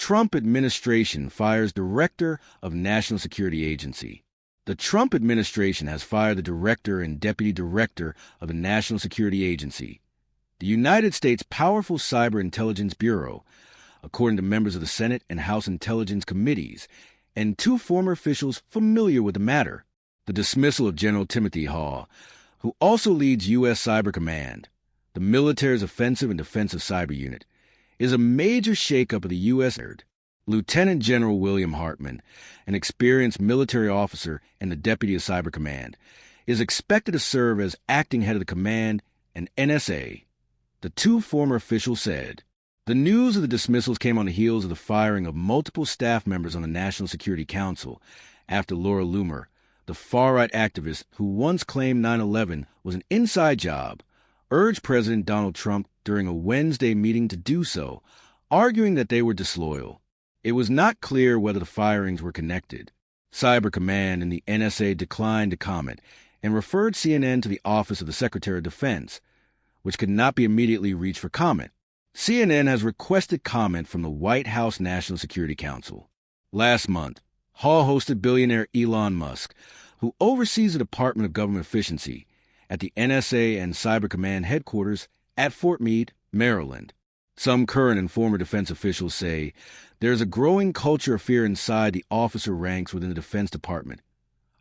Trump administration fires Director of National Security Agency. The Trump administration has fired the Director and Deputy Director of the National Security Agency, the United States' powerful cyber intelligence bureau, according to members of the Senate and House Intelligence Committees, and two former officials familiar with the matter. The dismissal of General Timothy Haugh, who also leads U.S. Cyber Command, the military's offensive and defensive cyber unit, is a major shakeup of the U.S. Lieutenant General William Hartman, an experienced military officer and the deputy of Cyber Command, is expected to serve as acting head of the command and NSA, the two former officials said. The news of the dismissals came on the heels of the firing of multiple staff members on the National Security Council after Laura Loomer, the far-right activist who once claimed 9/11 was an inside job, urged President Donald Trump during a Wednesday meeting to do so, arguing that they were disloyal. It was not clear whether the firings were connected. Cyber Command and the NSA declined to comment and referred CNN to the Office of the Secretary of Defense, which could not be immediately reached for comment. CNN has requested comment from the White House National Security Council. Last month, Haugh hosted billionaire Elon Musk, who oversees the Department of Government Efficiency, at the NSA and Cyber Command headquarters at Fort Meade, Maryland. Some current and former defense officials say there is a growing culture of fear inside the officer ranks within the Defense Department,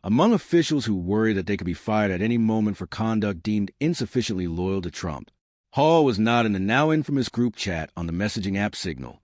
among officials who worry that they could be fired at any moment for conduct deemed insufficiently loyal to Trump. Haugh was not in the now infamous group chat on the messaging app Signal,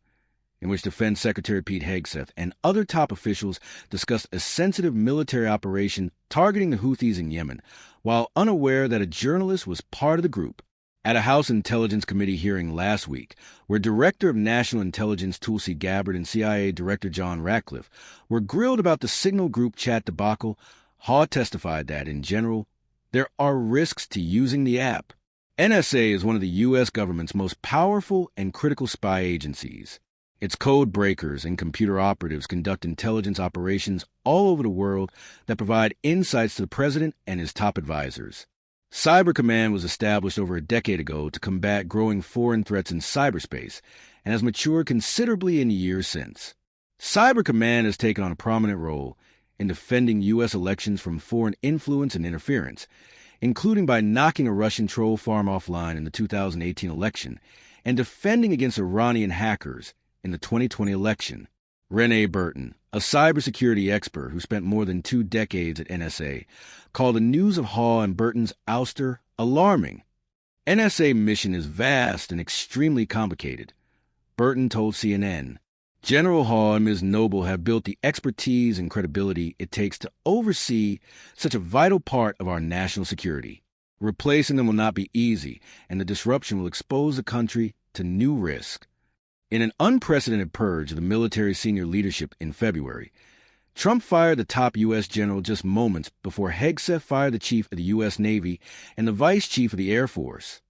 in which Defense Secretary Pete Hegseth and other top officials discussed a sensitive military operation targeting the Houthis in Yemen, while unaware that a journalist was part of the group. At a House Intelligence Committee hearing last week, where Director of National Intelligence Tulsi Gabbard and CIA Director John Ratcliffe were grilled about the Signal group chat debacle, Haugh testified that, in general, there are risks to using the app. NSA is one of the U.S. government's most powerful and critical spy agencies. Its code breakers and computer operatives conduct intelligence operations all over the world that provide insights to the president and his top advisors. Cyber Command was established over a decade ago to combat growing foreign threats in cyberspace and has matured considerably in the years since. Cyber Command has taken on a prominent role in defending U.S. elections from foreign influence and interference, including by knocking a Russian troll farm offline in the 2018 election and defending against Iranian hackers in the 2020 election. Renee Burton, a cybersecurity expert who spent more than 2 decades at NSA, called the news of Haugh and Burton's ouster alarming. NSA mission is vast and extremely complicated, Burton told CNN. General Haugh and Ms. Noble have built the expertise and credibility it takes to oversee such a vital part of our national security. Replacing them will not be easy, and the disruption will expose the country to new risk. In an unprecedented purge of the military senior leadership in February, Trump fired the top U.S. general just moments before Hegseth fired the chief of the U.S. Navy and the vice chief of the Air Force.